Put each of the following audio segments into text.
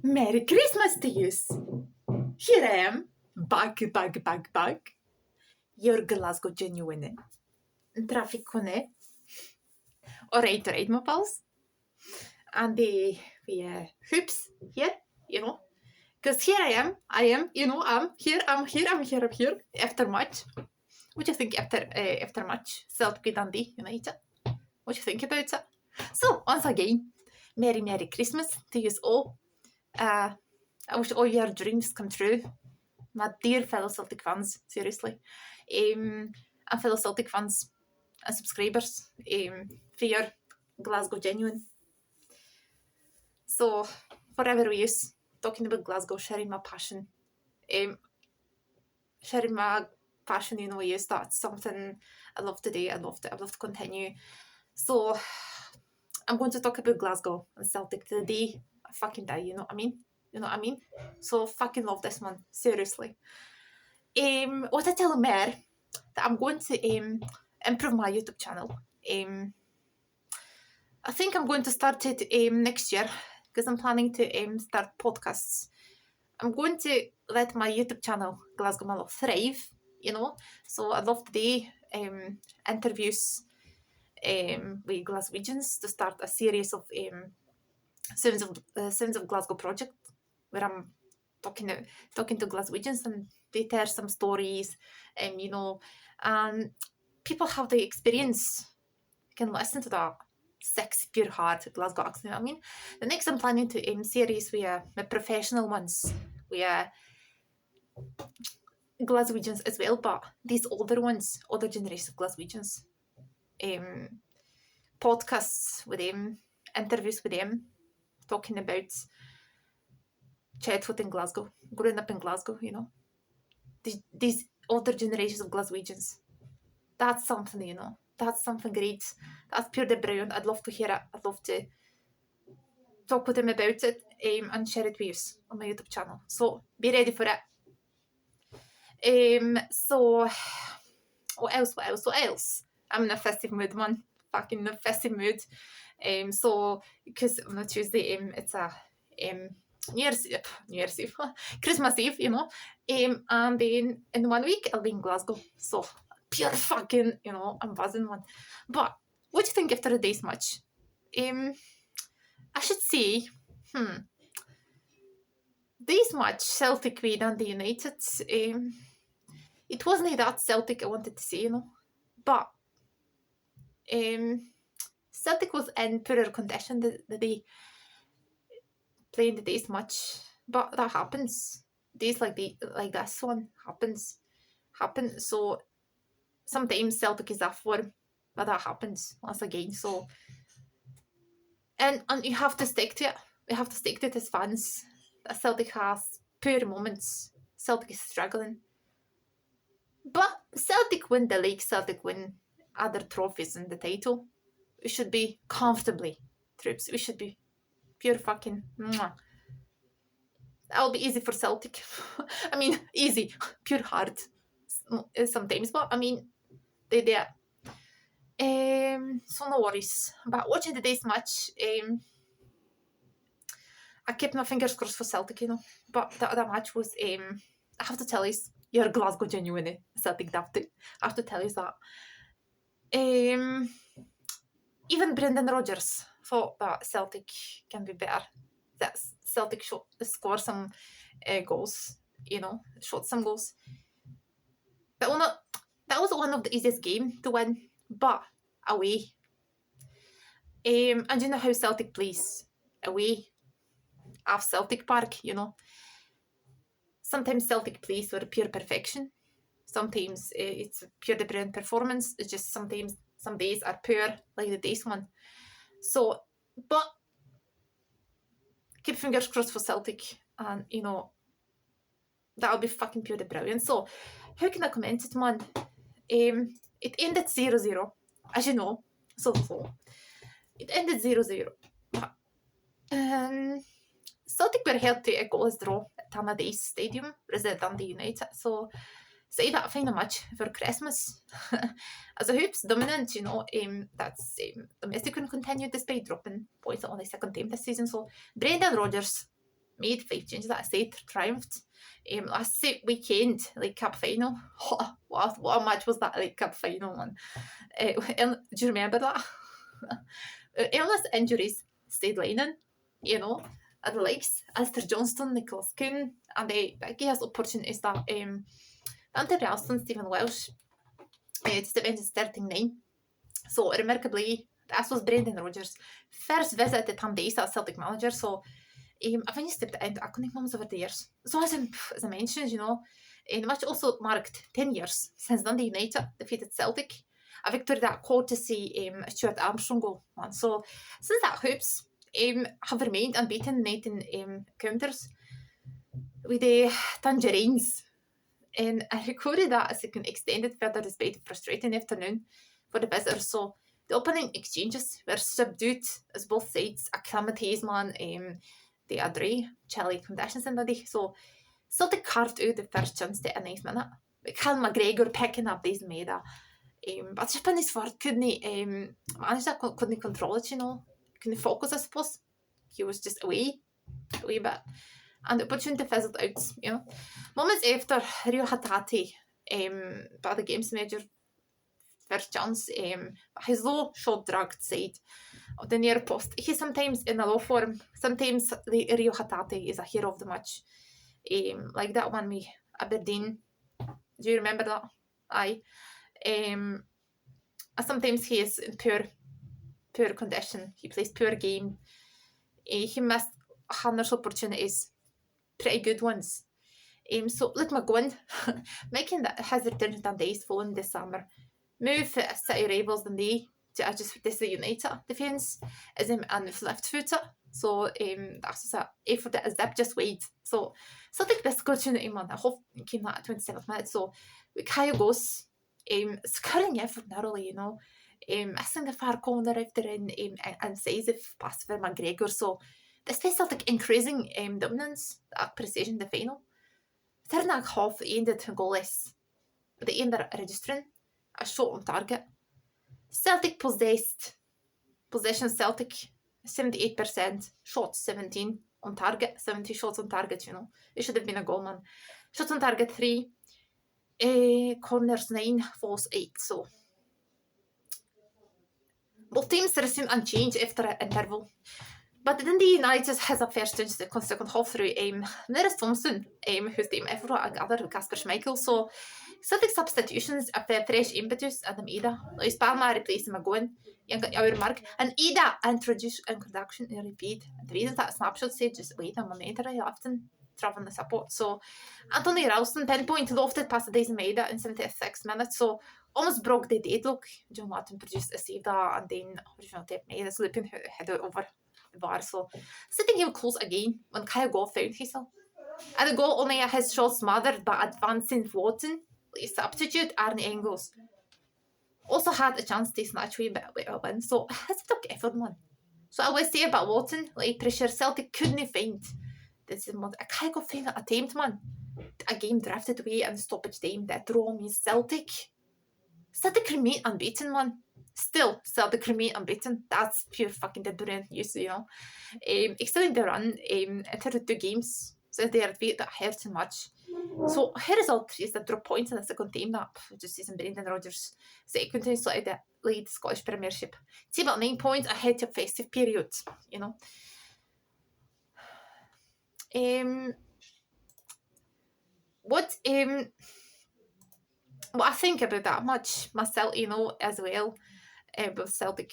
Merry Christmas to you! Here I am, back. Your Glasgow genuine. Traffic connect. Alright, my pals. And the hoops here, Because here I am, I'm here. After match. What do you think after match? Celtic Dundee United. What do you think about it? So, once again, Merry Christmas to you all. I wish all your dreams come true. My dear fellow Celtic fans, seriously. And fellow Celtic fans and subscribers for your Glasgow genuine. So, forever we use talking about Glasgow, sharing my passion. That's something I love to do. I love to continue. So, I'm going to talk about Glasgow and Celtic today. I fucking die, you know what I mean? So fucking love this one, seriously. What I tell Mer that I'm going to improve my YouTube channel. I think I'm going to start it next year because I'm planning to start podcasts. I'm going to let my YouTube channel Glasgow Mallow thrive, So I'd love to do interviews with Glaswegians to start a series of Sounds of Glasgow project where I'm talking to Glaswegians and they tell some stories and and people have the experience can listen to that sexy pure heart Glasgow accent. The next I'm planning to series with my professional ones with Glaswegians as well, but these older ones, older generation of Glaswegians, podcasts with them, interviews with them, talking about childhood in Glasgow, growing up in Glasgow, These older generations of Glaswegians. That's something, That's something great. That's pure brilliant. I'd love to hear it. I'd love to talk with them about it and share it with you on my YouTube channel. So be ready for it. So what else? I'm in a festive mood, man. Fucking in a festive mood. So because on Tuesday, it's a New Year's Eve, Christmas Eve, and then in 1 week I'll be in Glasgow. So pure fucking, I'm buzzing, man. But what do you think after a day's match? I should say, this match Celtic with Dundee United. It wasn't that Celtic I wanted to see, but Celtic was in poorer condition the day playing the day's match, but that happens. Days like this one happen. So sometimes Celtic is off form, but that happens once again. So and you have to stick to it. We have to stick to it as fans. Celtic has poor moments. Celtic is struggling, but Celtic win the league. Celtic win other trophies in the title. We should be comfortably troops. We should be pure fucking. That'll be easy for Celtic. Easy, pure hard sometimes, but they there. So no worries. But watching today's match, I kept my fingers crossed for Celtic, But the match was, I have to tell you, you're Glasgow genuine, Celtic Dafty. I have to tell you that. Even Brendan Rodgers thought that Celtic can be better. That Celtic should score some goals, shot some goals. That was one of the easiest games to win, but away. And you know how Celtic plays away at Celtic Park, Sometimes Celtic plays with pure perfection. Sometimes it's pure brilliant performance. It's just sometimes some days are poor, like the days one. So, but keep fingers crossed for Celtic, and that'll be fucking pure brilliant. So, how can I comment it, man? It ended 0-0, as you know. So it ended 0-0. Celtic were held to a goalless draw at Hogmanay Stadium, versus Dundee United. So say that kind of match for Christmas. As a hoops dominant, that's domestic can continue despite dropping points on the second team this season. So Brendan Rodgers made 5 changes that I said, triumphed. Last weekend, League Cup final. What a match was that League Cup final, man? Do you remember that? Illness, injuries, stayed lining, and the likes, Alistair Johnston, Nicholas Kuhn, and Becky has opportunities that Anthony Ralston, Stephen Welsh, to step into starting 9. So remarkably, this was Brendan Rodgers' first visit to Tandais as Celtic manager. So I've only stepped into iconic moments over the years. So as I mentioned, the match also marked 10 years since Dundee United defeated Celtic, a victory that called to see Stuart Armstrong goal. Man. So since that, Hoops have remained unbeaten in encounters with the Tangerines. And I recorded that as an extended further despite a frustrating afternoon for the visitors. So the opening exchanges were subdued as both sides acclimatized, the Adre chilly conditions in the day. So Celtic carved out the first chance to a nice minute. With Cal McGregor picking up these meda. But just on his forward couldn't manage that, couldn't control it, couldn't focus, I suppose. He was just away a wee bit. And the opportunity fizzled out, Moments after Rio Hatate, by the game's major first chance, his low shot dragged side of the near post. He's sometimes in a low form, sometimes Rio Hatate is a hero of the match. Like that one with Aberdeen. Do you remember that? Aye. Sometimes he is in poor condition. He plays poor game. He missed hundreds of opportunities. Pretty good ones. So look, McGowan, Makin that has returned to Dundee following this summer. Move City rivals Dundee to adjust this the United defence is on his left footer. So that's just an effort that is up just wait. So Celtic this opportunity, man. I hope it came that at 27th minute. So with Kaya goes, scoring effort narrowly, missing the far corner after and decisive pass for McGregor. So this is Celtic increasing dominance at precision the final. Third half ended goalless, but they ended up registering a shot on target. Celtic possession Celtic 78%, shots 17 on target, 70 shots on target, It should have been a goal, man. Shots on target 3, corners 9, falls 8, so both teams resumed unchanged after an interval. But Dundee United has a first chance to the second half through Neris Thompson, whose team effort I gather with Casper Schmeichel. So Celtic substitutions of fresh impetus Adam Ida. Luis Palma replaced McGowan, our mark. And Ida introduction and repeat. The reason that snapshot said just wait a moment, I often traveling the support. So Anthony Ralston pinpoint lofted past the days Maida in 76 minutes. So almost broke the deadlock. John Martin produced a save that and then original tape Maida slipping header over the bar. So sitting him close again when Kyle Goff found himself. And the goal only his shot smothered by advancing Wharton. Substitute Arne Engels also had a chance to snatch away a win. So it's a took effort, man. So I would say about Wharton, pressure Celtic couldn't find. This is I can't go find an attempt, man. A game drafted away and stoppage time. That draw means Celtic. Celtic remain unbeaten, man. Still, Celtic remain unbeaten. That's pure fucking dead brilliant news, Extending the run into 2 games since they are beat that hurts much. So her result is that drop points in the second team that just season Brendan Rodgers second time slide the lead Scottish Premiership. It's about 9 points ahead of festive period, What I think about that much myself, as well, with Celtic,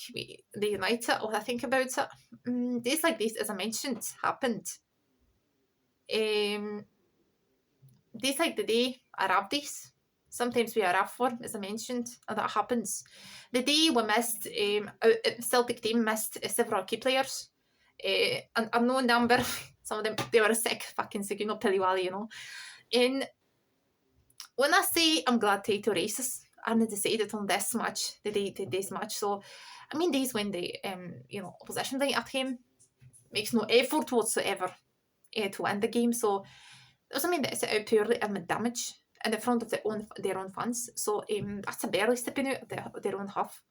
the United, what I think about it, days like this, as I mentioned, happened. Days like the day are rough days. Sometimes we are rough for, as I mentioned, and that happens. The day we missed, Celtic team missed several key players. An unknown number. Some of them, they were sick, Piliwali, And when I say I'm glad Tato races, I'm decided on this match, this match. So, days when the, opposition line at him makes no effort whatsoever to win the game. So, doesn't mean that it's out purely damage. in the front of their own fans. So that's a barely stepping out of their own half.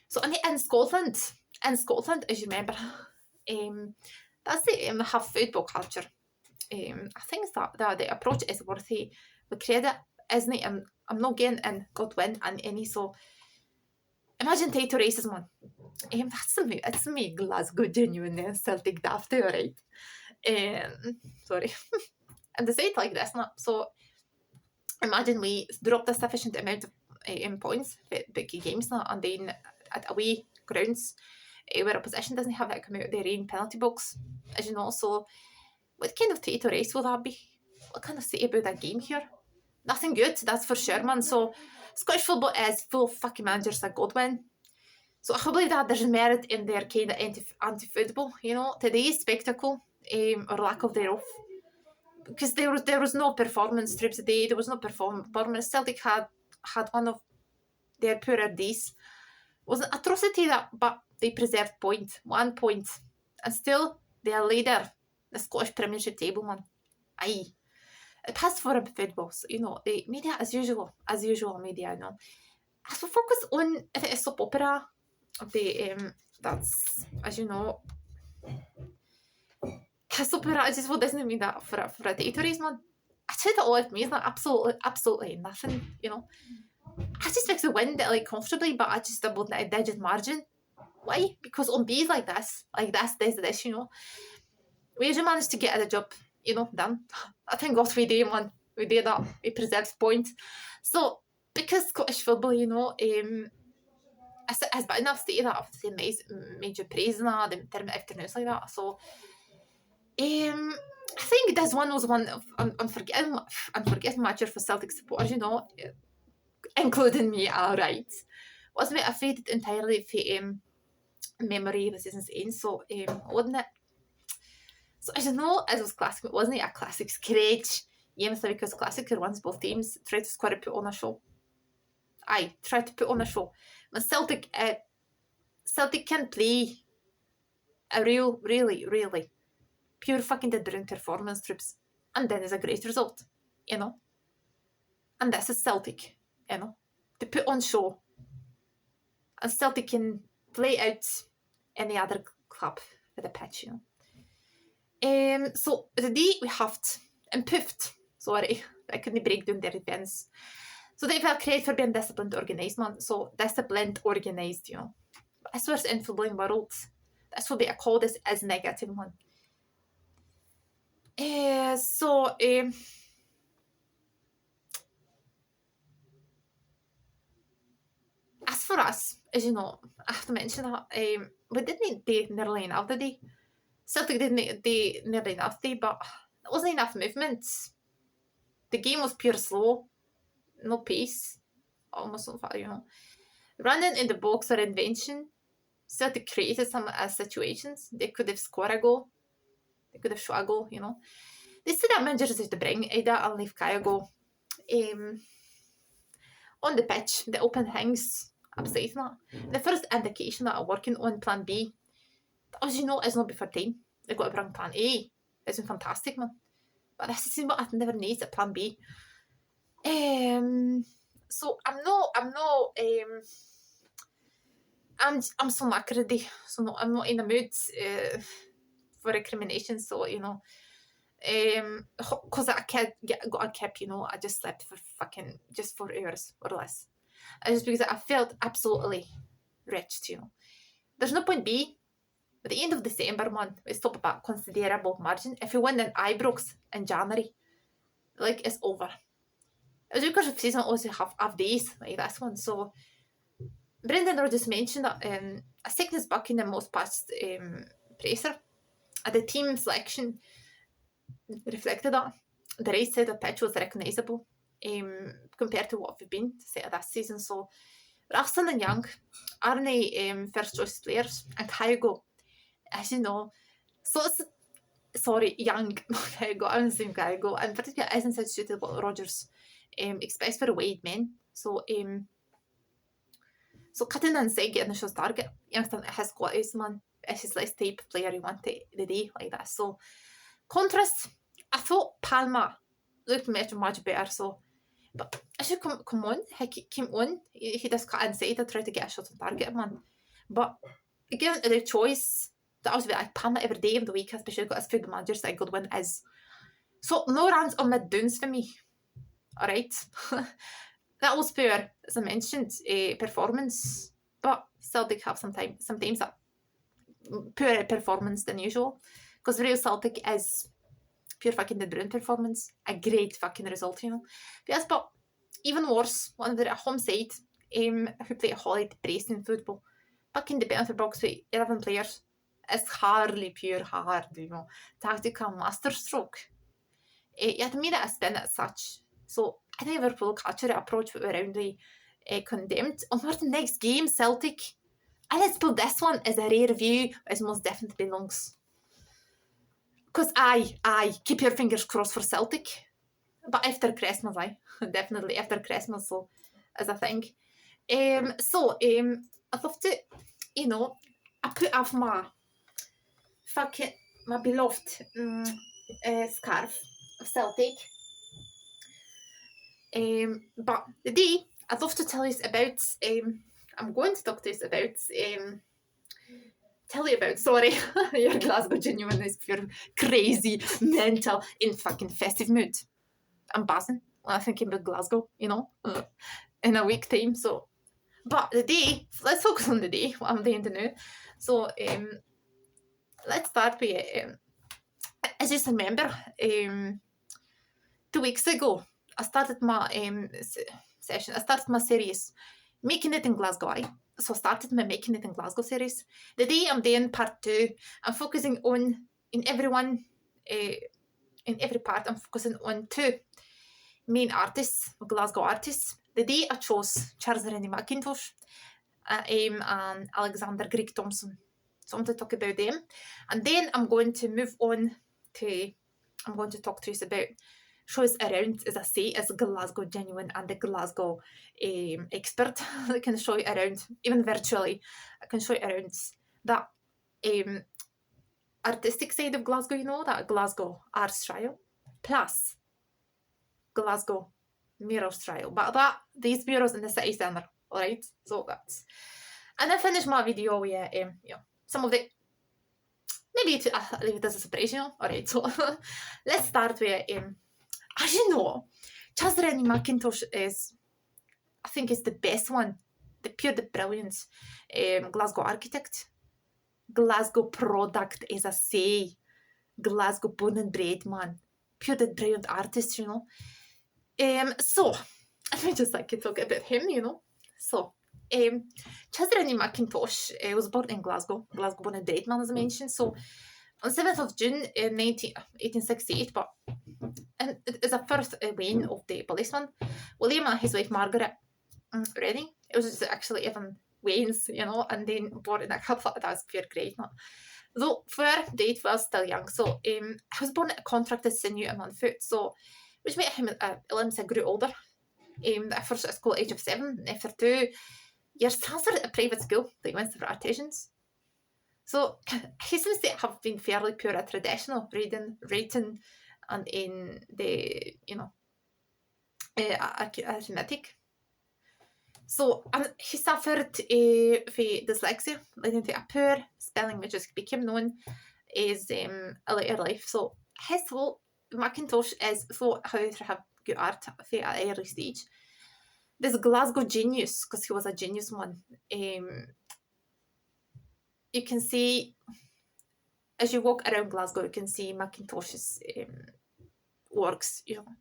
So in Scotland, as you remember, that's the half football culture. I think that the approach is worthy the credit, isn't it? I'm not getting in Godwin and any, so imagine title races, man. That's me Glasgow genuine Celtic daft, right? Sorry. And they say it like this, not so. Imagine we dropped a sufficient amount of points for big games now, and then at away grounds where opposition doesn't have that come out of their own penalty box, as you know. So what kind of title race will that be? What can I say about that game here? Nothing good, that's for sure, man. So Scottish football is full of fucking managers like Godwin. So I believe that there's merit in their kind of anti-football, you know, today's spectacle, or lack of thereof. Because there was no performance trips today, there was no performance. Celtic had one of their poorer days. It was an atrocity but they preserved 1 point. And still, they are leader the Scottish Premiership table, man. Aye. It passed for a football, so, you know, the media as usual media, you know. As we focus on if it is soap opera, that's, as you know, soap opera, I just doesn't mean that for a title race, man. I said it all it means that absolutely nothing, you know. I just fix the win like comfortably, but I just doubled a digit margin. Why? Because on B's like this, you know, we just managed to get the job, you know, done. I think what we did, man, we did that. We preserved points. So because Scottish football, you know, has been enough stated that after the major praise and the term afternoons like that. So I think this one was one of unforgettable match for Celtic supporters, you know, including me, alright. Wasn't it affected entirely for memory the season's end, so wasn't it? So I don't know, it was classic, it wasn't a classic scratch. Yeah, because classic runs both teams try to square put on a show. Aye, try to put on a show. When Celtic can play a really pure fucking different performance trips, and then is a great result, you know. And this is Celtic, you know, to put on show. And Celtic can play out any other club with a pitch, you know. So today we huffed and puffed. Sorry, I couldn't break down their events. So they felt credit for being disciplined, organised, man. So disciplined, organised, you know. But this was in footballing world. That's what they call this as negative, man. As for us, as you know, I have to mention that we didn't do nearly enough today. Celtic didn't do nearly enough today, but there wasn't enough movement. The game was pure slow, no pace, almost no far, you know. Running in the box or invention, Celtic created some situations. They could have scored a goal. They could have shot a goal, you know. They still have managers to bring Ada and leave Kaya go. On the pitch, the open things, I'm saying that. The first indication that I'm working on plan B, as you know, is not before time. I've got to bring plan A. It's been fantastic, man. But this is what I've never needed at plan B. So I'm so not ready. So no, I'm not in the mood for recrimination. So, you know, because I got a cap, you know, I just slept for just 4 hours or less. Just because I felt absolutely wretched, you know. There's no point B. At the end of December, man, we stop about considerable margin. If you win an Ibrox in January, like, it's over. It's because of season also have days like this one. So Brendan Rodgers mentioned that a sickness back in the most past presser at the team selection reflected that the right side of the pitch was recognisable compared to what we've been to say this season. So Ralston and Young aren't first choice players, and Kyogo, as you know, so it's Young, not Kyogo, I'm saying Kyogo, and particularly isn't such suitable Rodgers expects for a wide men. So cutting and say getting the shot target, Youngstown has qualities, man. It's his less type player you want the day like that. So contrast, I thought Palma looked much better. So, but I should come on. He came on. He just got inside to try to get a shot on target, man. But given the choice, that was like Pam every day of the week, especially got his food manager, so a good one is. So no runs on mid downs for me. Alright. That was poor, as I mentioned, performance. But Celtic have sometimes that poorer performance than usual. Because real Celtic is pure fucking the Brown performance. A great fucking result, you know. Yes, but even worse, one of their home side, who play a Holly Brace in football. Fucking the benefit box with 11 players is hardly pure hard, you know. Tactical masterstroke. You had made it a spin as such. So I think Liverpool culture approach were roundly condemned. On the next game, Celtic. And let's put this one as a rare view, as most definitely belongs. Because I keep your fingers crossed for Celtic. But after Christmas, definitely after Christmas, so as I think. I'd love to, you know, I put off my beloved scarf of Celtic. But today I'd love to tell you about. I'm going to talk to you about. Sorry, your Glasgow genuine is pure crazy, mental, in fucking festive mood. I'm buzzing when I'm thinking about Glasgow, you know, in a week time. So, but the day, let's focus on the day, what I'm doing to now. So, let's start with, I just remember, 2 weeks ago, I started my session. I started my series, Making It in Glasgow. So I started my Making It in Glasgow series. The day I'm doing part 2, I'm focusing on, in every part, I'm focusing on 2 main artists, Glasgow artists. The day I chose Charles Rennie Mackintosh and Alexander Greig Thompson. So I'm going to talk about them. And then I'm going to move on to, I'm going to talk to you about shows around, as I say, as a Glasgow genuine and a Glasgow expert. I can show you around, even virtually, I can show you around that artistic side of Glasgow, you know, that Glasgow arts trial, plus Glasgow Murals trial. But these murals in the city centre, alright? So that's... And I finish my video with some of the... Maybe I'll leave it as a surprise, you know? Alright, so let's start with... as you know, Charles Rennie Mackintosh is, I think, is the best one. The brilliant Glasgow architect. Glasgow product, as I say. Glasgow born and bred, man. Pure the brilliant artist, you know. So, I just like to talk about him, you know. So, Charles Rennie Mackintosh was born in Glasgow. Glasgow born and bred, man, as I mentioned. So, on 7th of June 1868, but and it is the first reign of the policeman. William and his wife Margaret Rennie. It was just actually even Wayne's, you know, and then born in a couple. That was pure great, man. Though for date was still young, so he was born at a contracted sinew and on foot, so which made him he grew older. At first at school at the age of 7, and after 2 years transferred to a private school that he went for artisans. So he seems to have been fairly pure at traditional reading, writing, and in the, you know, arithmetic. So he suffered with dyslexia, leading to a poor spelling, which became known as a later life. So his whole Mackintosh is thought how to have good art at an early stage. This Glasgow genius, because he was a genius man. You can see, as you walk around Glasgow, you can see Mackintosh's works, you know.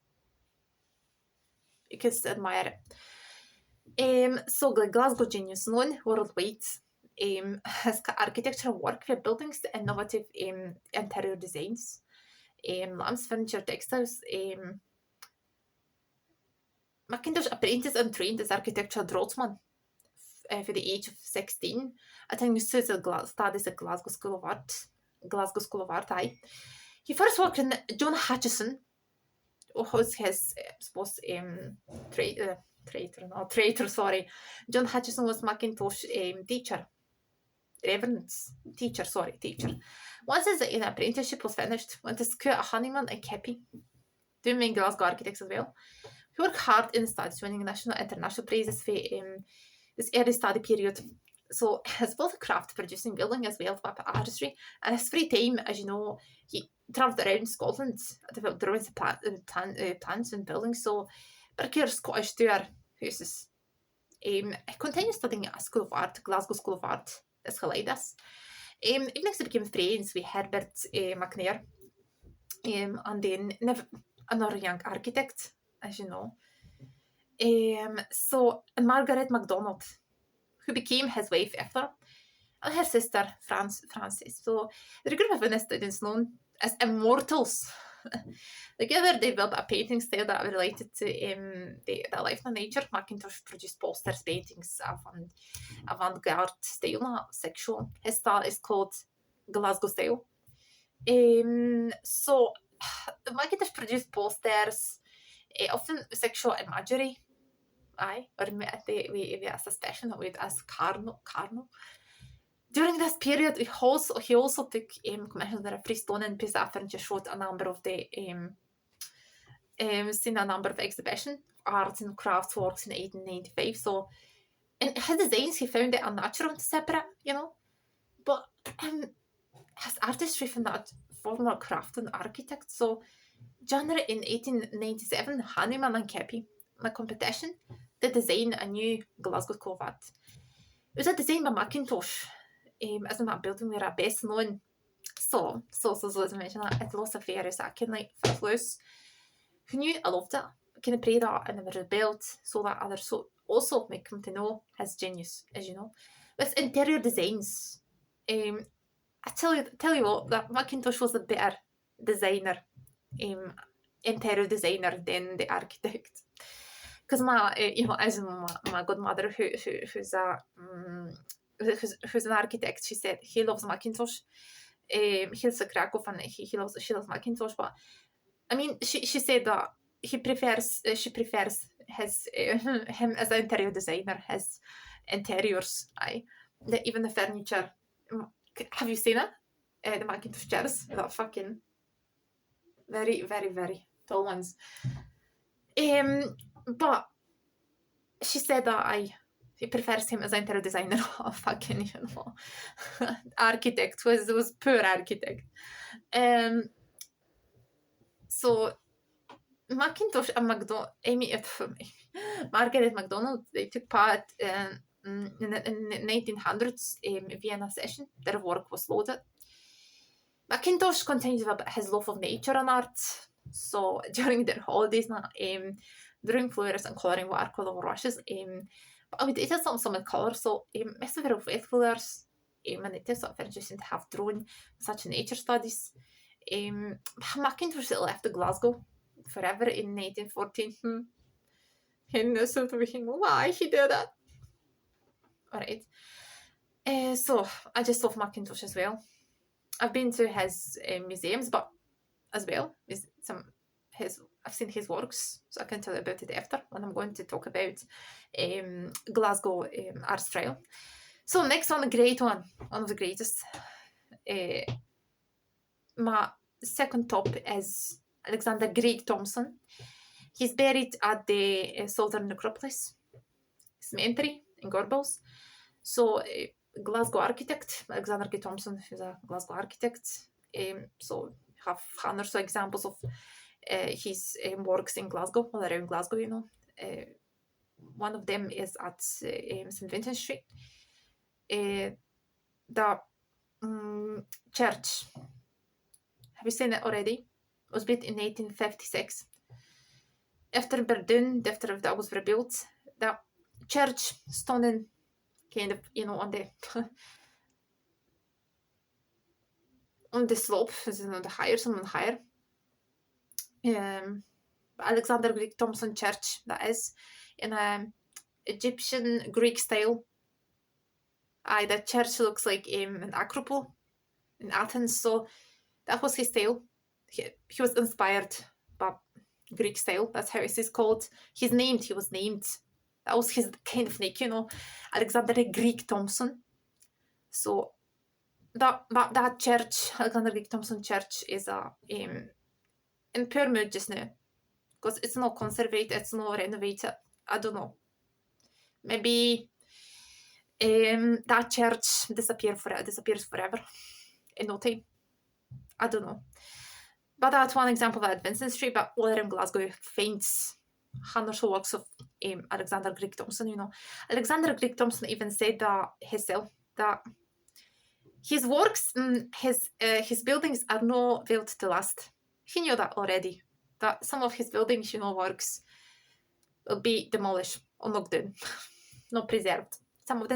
You can still admire it. So the Glasgow genius, known worldwide, has architectural work for buildings, innovative interior designs, lamps, furniture, textiles. Mackintosh apprenticed and trained as architectural draughtsman for the age of 16. I think he studies at Glasgow School of Art. He first worked in John Hutchison, who was his traitor. John Hutchison was Mackintosh teacher. Once his apprenticeship was finished, went to school at Honeyman and Keppie two main Glasgow architects as well. He worked hard in studies, winning national and international prizes for this early study period. So his both craft producing building as well as artistry, and his free time, as you know, he travelled around Scotland, developed drawings, plans and buildings. So Berkir Scottish tour houses. He continued studying at School of Art, Glasgow School of Art. That's hilarious. Even he became friends with Herbert Makin, and then another young architect, as you know. So Margaret MacDonald, who became his wife after, and her sister Frances. So the group of women students known as Immortals. Together they built a painting style that related to the life and nature. Mackintosh produced posters, paintings of an avant-garde style, not sexual. His style is called Glasgow style. So Mackintosh produced posters, often sexual imagery. Or we a suspicion of it as carnal. During this period, he also took commissions that are freestone and piece of furniture, showed a number of the seen a number of exhibition arts and crafts works in 1895. So in his designs, he found it unnatural and separate, but his artistry from that former craft and architect. So January in 1897, Hanneman and Keppie in a competition to design a new Glasgow School of Art. It was a design by Mackintosh, as in that building where best known. So as I mentioned, it's lots of various like Fluss, who knew I loved it, kind of prayed that and never rebelled, so that others also may come to know his genius, as you know. With interior designs, I tell you what, that Mackintosh was a better designer, interior designer than the architect. Because as my godmother, who's an architect, she said he loves Mackintosh. He's a Krakow and she loves Mackintosh, but I mean, she said that she prefers his him as an interior designer, his interiors. Even the furniture. Have you seen it? The Mackintosh chairs, that fucking very, very, very tall ones. But she said that he prefers him as an interior designer or fucking, architect, was poor architect. So Mackintosh and Margaret MacDonald, they took part in the 1900s Vienna session. Their work was loaded. Mackintosh continued his love of nature and art. So during their holidays, drawing flowers and colouring watercolour brushes. But it is some colour, so most of their flowers, and it is very interesting to have drawn such nature studies. Mackintosh left Glasgow forever in 1914. And sort of why he did that. Alright. So I just love Mackintosh as well. I've been to his museums, but as well, I've seen his works, so I can tell you about it after when I'm going to talk about Glasgow art style. So next one, a great one of the greatest. My second top is Alexander Grieg Thomson. He's buried at the Southern Necropolis Cemetery in Gorbals. So Glasgow architect, Alexander Grieg Thomson, who's a Glasgow architect. So have hundreds of examples of his works in Glasgow, all around Glasgow, one of them is at St. Vincent Street. The church, have you seen it already? It was built in 1856. After that was rebuilt, the church standing kind of, on the on the slope, on the higher. Alexander Grieg Thomson Church, that is, in a Egyptian Greek style. The church looks like an acropole in Athens, so that was his style. He was inspired by Greek style. That's how it is called. He was named. That was his kind of nick, Alexander Grieg Thomson. So that church, Alexander Grieg Thomson Church, is in poor mood just now. because it's not conserved, it's not renovated. I don't know. Maybe that church disappears forever in no time. I don't know. But that's one example of Vincent Street, but all around Glasgow finds hundreds of works of Alexander Greg Thompson, Alexander Greg Thompson even said that himself, that his works, his buildings are not built to last. He knew that already, that some of his buildings, works will be demolished or knocked down, not preserved. Some of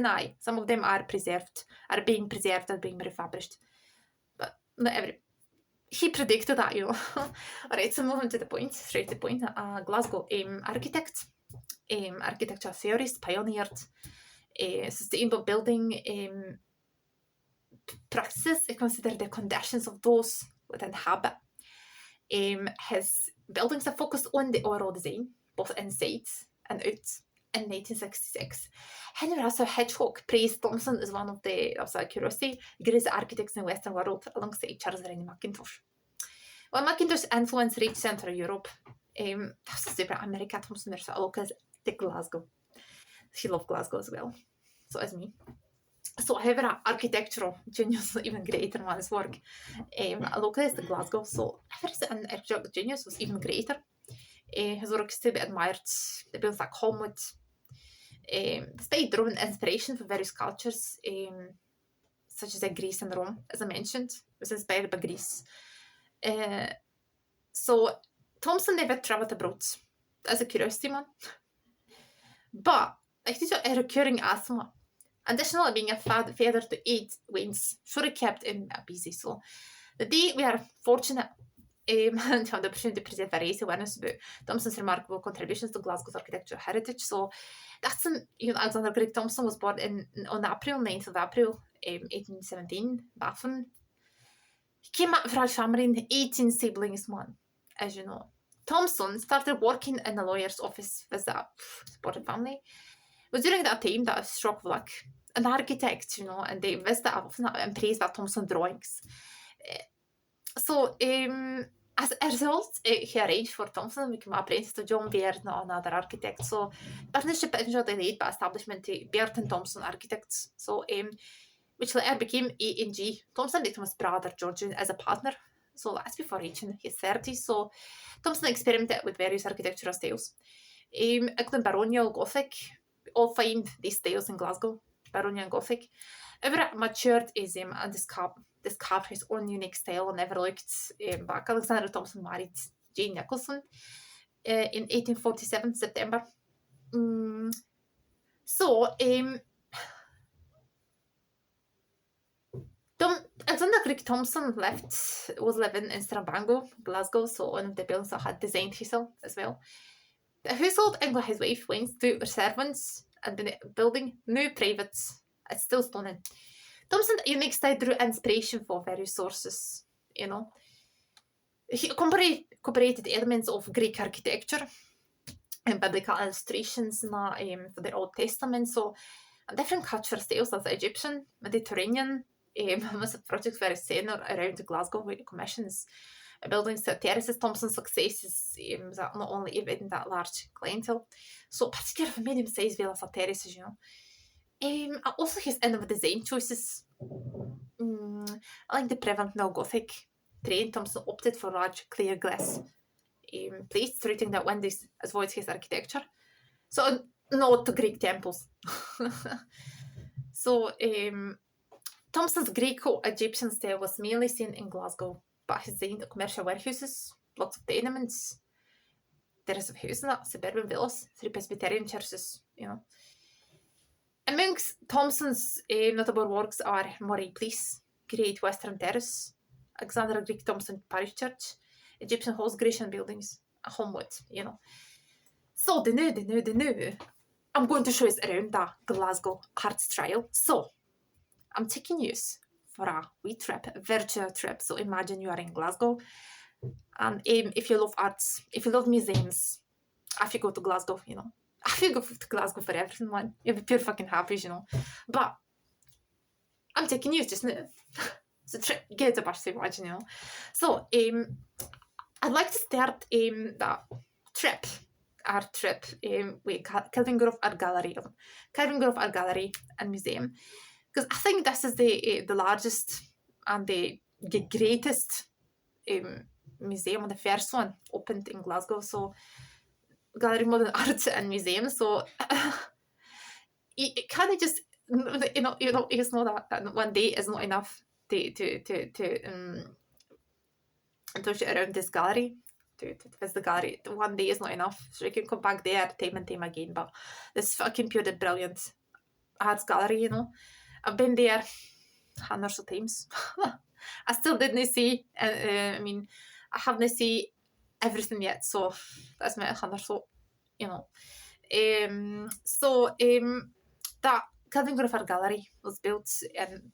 them are preserved, are being refurbished, but not every. He predicted that, Alright, so moving to the point, straight to the point. Glasgow architect, architecture theorist, pioneered sustainable building practices. Consider the conditions of those with inhabit. His buildings are focused on the overall design, both inside and out. In 1966, Henry Russell Hitchcock praised Thompson as one of the, curiosity, greatest architects in the Western world, alongside Charles Rennie Mackintosh. Well, Mackintosh's influence reached Central Europe. That's super America. Thompson is locals to Glasgow. He loved Glasgow as well. So as me. So, however, architectural genius was even greater than his work. Locals to Glasgow. So, his architectural genius was even greater. His work is still admired. The buildings like Holmwood. Despite drawing inspiration from various cultures, such as Greece and Rome, as I mentioned, was inspired by Greece. So Thompson never travelled abroad as a curiosity man, but he's a recurring asthma. Additionally, being a father to 8 wings, surely kept him busy. So the day we are fortunate and have the opportunity to present various awareness about Thompson's remarkable contributions to Glasgow's architectural heritage. So that's Alexander Greg Thompson was born on 9th of April, 1817, Baffin. He came out of a family in 18 siblings, man, as you know. Thompson started working in a lawyer's office with a supportive family. It was during that time that I struck luck. An architect, and they visited often and praised that Thompson drawings. So, as a result, he arranged for Thompson to become apprentice to John Baird, another architect. So, partnership ensured delayed by establishment to Baird and Thompson Architects. So, which later became A&G. Thompson met his brother Georgian as a partner. So that's before reaching his 30s. So Thompson experimented with various architectural styles, including baronial Gothic. We all find these styles in Glasgow, baronial and Gothic. Ever matured is and discovered his own unique style and never looked back. Alexander Thompson married Jane Nicholson in 1847 September. Alexander Greg Thompson was living in Strabango, Glasgow, so one of the buildings that had designed himself as well. The household, including his wife, went to her servants, and the building, now private, it's still stunning. Thompson's unique style drew inspiration for various sources, He incorporated elements of Greek architecture and biblical illustrations for the Old Testament, so different cultural styles as Egyptian, Mediterranean. Most of the projects were centered around Glasgow, where he commissions buildings that terraces. Thompson's successes that not only evident that large clientele, so particularly for medium-sized villas at terraces, also his innovative design choices. I like the prevalent neo-Gothic trend. Thompson opted for large clear glass plates, treating that windows as voids his architecture. So not to Greek temples. So Thompson's Greco-Egyptian style was mainly seen in Glasgow, but his designed commercial warehouses, lots of tenements, terrace of housing, suburban villas, 3 Presbyterian churches, Amongst Thompson's notable works are Moray Place, Great Western Terrace, Alexander Greg Thompson Parish Church, Egyptian Halls, Grecian buildings, Holmwood, So the new. I'm going to show you around the Glasgow Arts Trail. So I'm taking you for a wee trip, a virtual trip. So imagine you are in Glasgow, and if you love arts, if you love museums, if you go to Glasgow, if you go to Glasgow for everyone, you'll be pure fucking happy, But I'm taking you just now. So get a bus to imagine, So I'd like to start the trip with Kelvingrove Art Gallery, and Museum, because I think this is the largest and the greatest museum, the first one opened in Glasgow. So Gallery of Modern Art and Museum. So you kind of just it's not that one day is not enough to touch around this gallery. To visit the gallery, one day is not enough, so you can come back there time and time again. But this fucking pure brilliant arts gallery, I've been there hundreds of times. I still didn't see. I mean, I haven't seen everything yet, so that's my hundred. So, that Kelvingrove Art Gallery was built in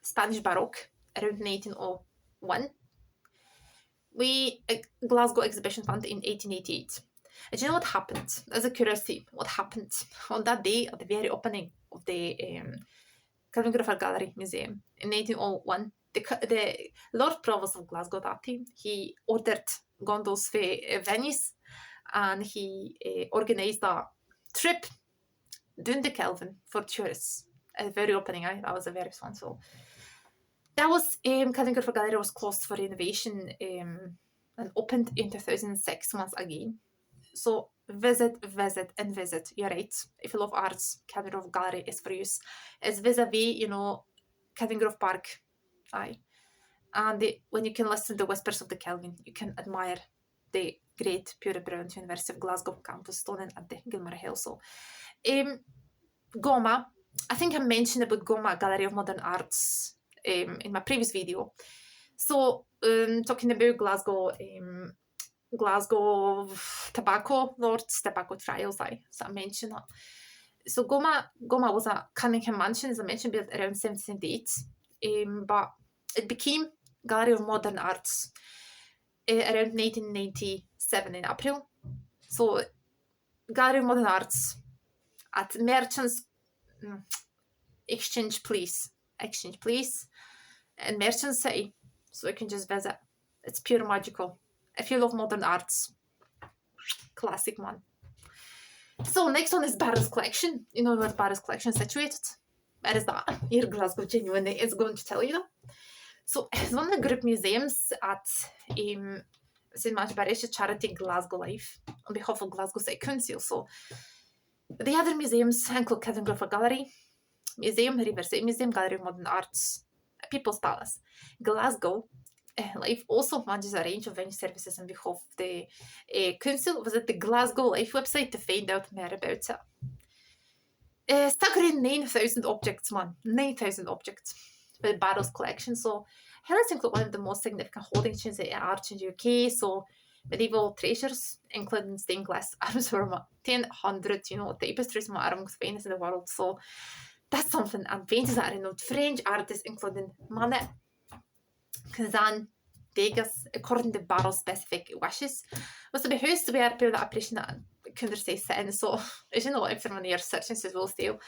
Spanish Baroque around 1901. We Glasgow Exhibition Fund in 1888. And do you know what happened? As a curiosity, what happened on that day at the very opening of the Kelvingrove Art Gallery Museum in 1901? The Lord Provost of Glasgow that time, he ordered gondolas for Venice, and he organised a trip down the Kelvin for tourists at the very opening. That was a very fun. So that was Kelvingrove Gallery was closed for renovation and opened in 2006 once again. So visit. You're right. If you love arts, Kelvingrove Gallery is for you. It's vis-a-vis, Kelvingrove Park. Aye. And when you can listen to the whispers of the Kelvin, you can admire the great Pure Brilliant University of Glasgow campus standing at the Gilmore Hill. So, GOMA, I think I mentioned about GOMA, Gallery of Modern Arts, in my previous video. So, talking about Glasgow tobacco lords, tobacco trials, so I mentioned that. So GOMA was a Cunningham mansion, as I mentioned, built around 1778, but it became Gallery of Modern Arts around 1997 in April. So Gallery of Modern Arts at Merchants Exchange Place, and Merchants City, so you can just visit. It's pure magical. If you love modern arts, classic man. So next one is Barra's Collection. You know where Barra's Collection is situated? Where is that? Here, Glasgow genuinely is going to tell you that. So it's one of the group museums at St. March Parish Charity Glasgow Life on behalf of Glasgow City Council. So the other museums include Kelvingrove Gallery Museum, Riverside Museum, Gallery of Modern Arts, People's Palace. Glasgow Life also manages a range of venue services on behalf of the council. Visit the Glasgow Life website to find out more about it. Staggering 9,000 objects, man. 9,000 objects for the Barra's Collection. So Hellas include one of the most significant holding chains in art in the UK. So medieval treasures, including stained glass arms from 1,000, tapestries from amongst the finest in the world. So that's something. And paintings that are renowned French artists, including Manet, Cezanne, Degas, according to Barra's specific wishes, was to be housed where people that appreciate kunde sig sen. Så efter man gör searching så vill still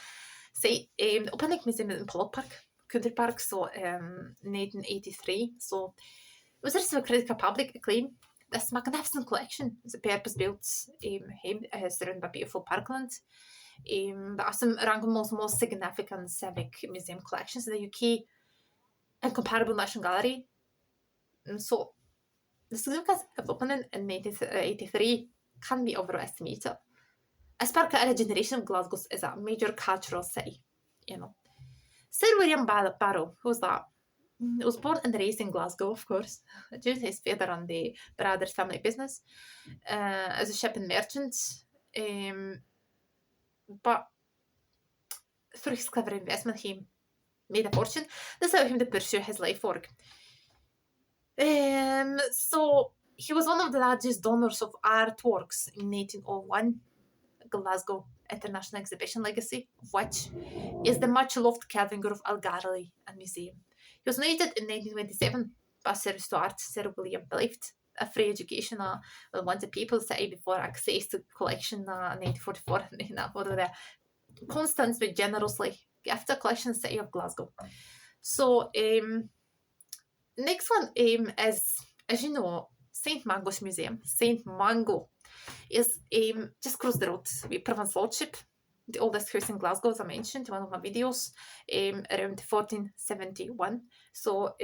say open museum in Pollock Park, Country Park, so 1983. So it was also a critical public acclaim. This magnificent collection is a purpose-built surrounded by beautiful parkland. There are some ranking most significant civic museum collections in the UK and comparable National Gallery. So the significance of opening in 1983 can be overestimated. As part of a generation of Glasgow is a major cultural city, Sir William Barrow, who's that? He was born and raised in Glasgow, of course, due to his father and the brother's family business as a shipping merchant. But through his clever investment, he made a fortune. This allowed him to pursue his life work. So he was one of the largest donors of artworks in 1901, Glasgow International Exhibition Legacy, of which is the much-loved Kelvingrove Art Gallery and Museum. He was nominated in 1927 by Service to Art. Sir William believed a free education will want the people say before access to collection in 1944. The constantly generously gift a collection city of Glasgow. So next one is, as you know, St. Mango's Museum. St. Mango is just across the road with Province Lordship, the oldest house in Glasgow, as I mentioned in one of my videos, around 1471. So,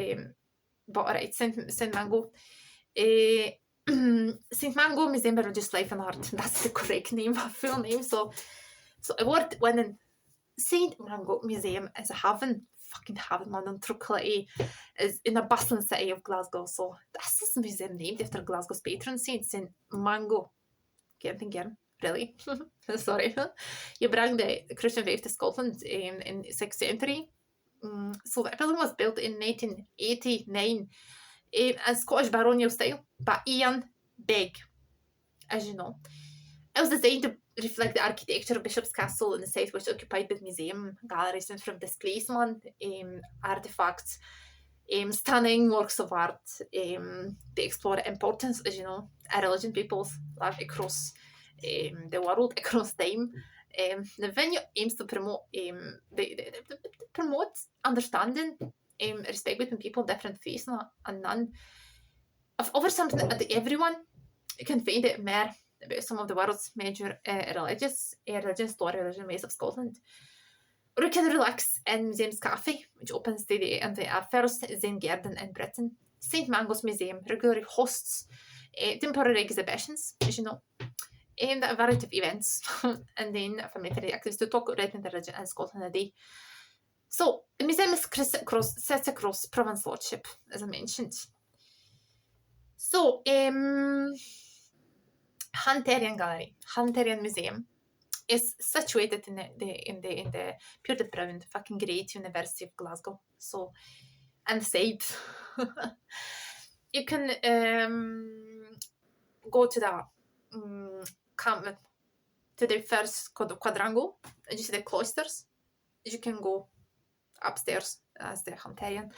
but alright, St. Mango. St. Mango Museum of Religious Life and Art. That's the correct name, full name. So award-winning St. Mango Museum is a fucking heaven, man, on Truckley is in a bustling city of Glasgow. So this is a museum named after Glasgow's patron saint, St. Mango. Again, really? Sorry. You bring the Christian faith to Scotland in the 6th century. So the building was built in 1989 in Scottish baronial style by Ian Begg, as you know. It was designed to reflect the architecture of Bishop's Castle in the south, which occupied with museum, galleries from displacement, artifacts, stunning works of art. They explore the importance, as you know, of religion peoples live across the world, across time. The venue aims to promote promote understanding, respect between people of different faiths and none. I've offered something that everyone can find it more about some of the world's major religious story, religion ways of Scotland. Or you can relax in Museum's Cafe, which opens today in the first Zen Garden in Britain. St. Mango's Museum regularly hosts temporary exhibitions, as you know, and a variety of events, and then familiar activities to talk about religion in Scotland a day. So, the museum sits across Province Lordship, as I mentioned. So, Hunterian Gallery, Hunterian Museum, is situated in the pure proud, fucking great University of Glasgow. So, and said, you can go to the first quadrangle, and you see the cloisters. You can go upstairs as the Hunterian.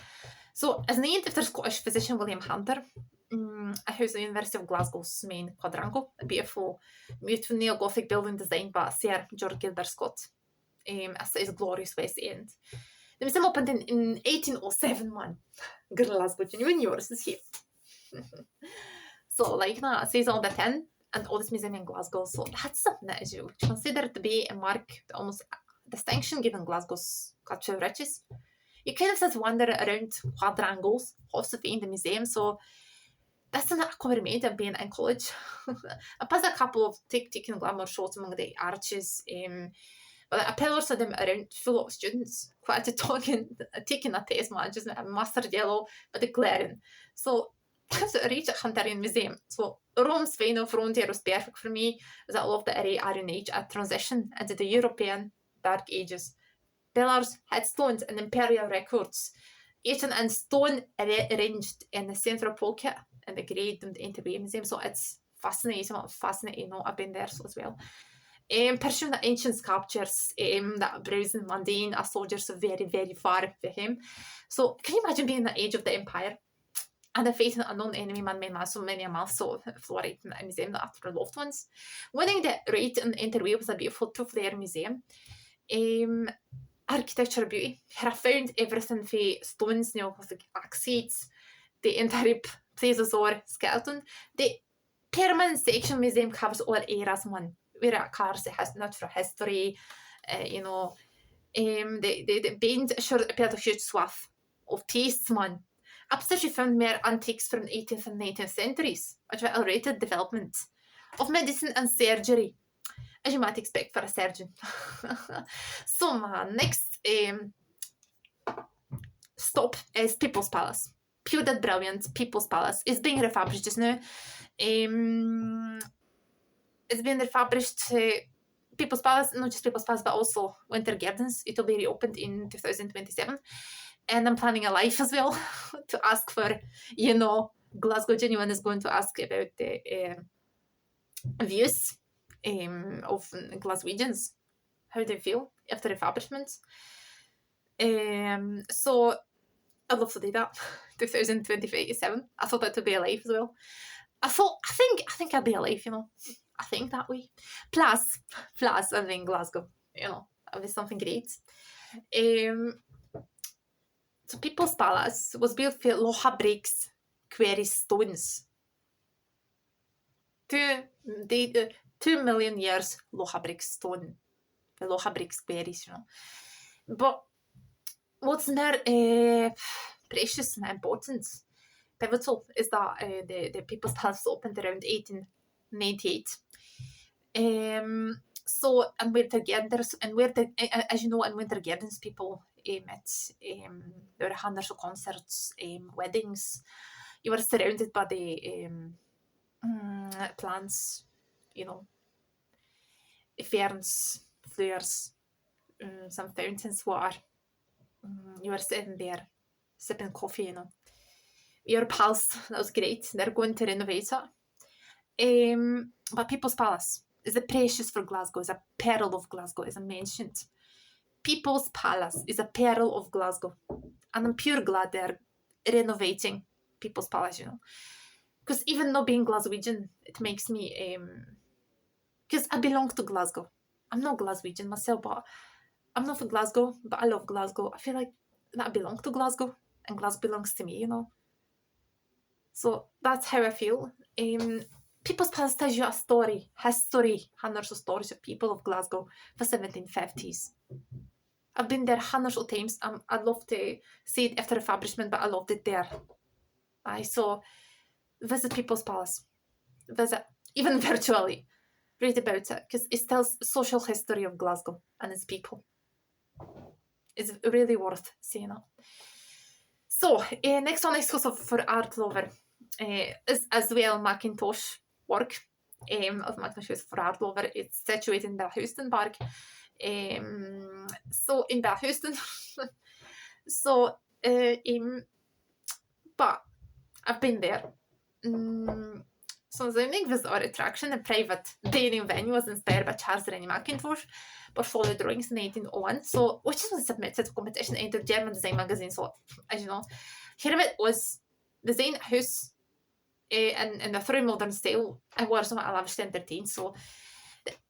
So, as named after Scottish physician William Hunter, a house at the University of Glasgow's main quadrangle, a beautiful neo-Gothic building designed by Sir George Gilbert Scott, as its glorious West End. The museum opened in 1807, man. Glasgow, genuine yours is here. So, like that, it says on the tin, and oldest museum in Glasgow. So that's something that is considered to be a mark, almost distinction given Glasgow's cultural riches. You kind of just wander around quadrangles, hosts of in the museum. So that's an accompaniment of being in college. I passed a couple of taking glamour shots among the arches. But I pillars of them around full of students, quite a taking a test, man, just a mustard yellow, but the glaring. So I reached a Hunterian Museum. So Rome's final frontier was perfect for me, as I love the area Iron Age, a transition into the European Dark Ages. Pillars, headstones, and imperial records, each in stone arranged in the central pulpit in the Great Interway Museum. So it's fascinating. I've been there so as well. Pursuing the ancient sculptures, that browsing mundane as soldiers so very, very far for him. So can you imagine being the age of the empire and the facing an unknown enemy, man, so many a month, so fluorite in the museum that after loved ones. Winning the rate in the interview was a beautiful two-layer museum. Architecture beauty. Here I found everything from stones, neogothic axes, the entire plesiosaur skeleton. The permanent section museum covers all eras, man. Where it covers it has natural history, the band sure appeared a huge swath of tastes, man. Upstairs you found more antiques from the 18th and 19th centuries, which were a rated development of medicine and surgery, as you might expect for a surgeon. So my next stop is People's Palace. Pure that brilliant People's Palace is being refurbished just now. It's been refurbished. People's Palace, not just People's Palace, but also Winter Gardens. It will be reopened in 2027. And I'm planning a live as well to ask for, Glasgow Genuine is going to ask about the views of Glaswegians, how they feel after refurbishment. So I'd love to do that. 2027. I thought that would be alive as well. I think I'll be alive, I think that way. Plus, I mean Glasgow, it'll be something great. So People's Palace was built with loha bricks, quarry stones. 2 million years Locha brick stone, the Locha brick squares, But what's more precious and important, pivotal, is that the People's Palace opened around 1898. So, and Winter Gardens, and as you know, in Winter Gardens, people there were hundreds of concerts, weddings. You were surrounded by the plants, ferns, flowers, some fountains, water. You were sitting there, sipping coffee, Your pals, that was great. They're going to renovate it. But People's Palace is a precious for Glasgow, is a pearl of Glasgow, as I mentioned. People's Palace is a pearl of Glasgow. And I'm pure glad they're renovating People's Palace, Because even though being Glaswegian, it makes me... Because I belong to Glasgow. I'm not Glaswegian myself, but I'm not from Glasgow, but I love Glasgow. I feel like that I belong to Glasgow, and Glasgow belongs to me, So that's how I feel. People's Palace tells you a story, history, hundreds of stories of people of Glasgow for 1750s. I've been there hundreds of times. I'd love to see it after refurbishment, but I loved it there. So visit People's Palace. Visit, even virtually. Read about it, because it tells social history of Glasgow and its people. It's really worth seeing it. So, next one is also for art lover. Is as well Macintosh work of Macintosh for art lover. It's situated in Belhouston Park. So in Belhouston, but I've been there. So the unique visitor attraction, a private dining venue, was inspired by Charles Rennie Macintosh portfolio drawings in 1801. So, which was submitted to competition in the German design magazine. So, as you know, here of it was design a house in a very modern style and was somewhat lavish entertained. So,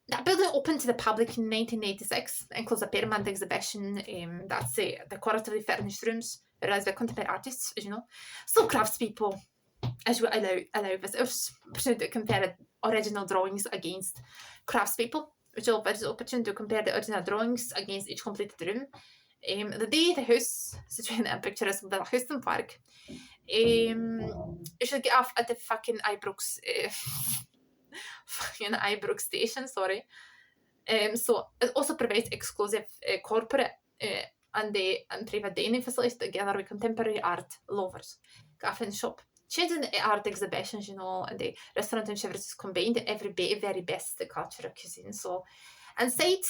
that building opened to the public in 1986, includes a permanent exhibition. That's decoratively furnished rooms, realized by contemporary artists, as you know. So, craftspeople, as we allow visitors opportunity to compare original drawings against craftspeople, which offers the opportunity to compare the original drawings against each completed room. The day the house, situated in a picturesque Belhouston Park, you should get off at the fucking Ibrox station, sorry. So it also provides exclusive corporate and private dining facilities together with contemporary art lovers. Cafe and shop. Changing the art exhibitions, and the restaurant and services combined every very best cultural cuisine. So, inside,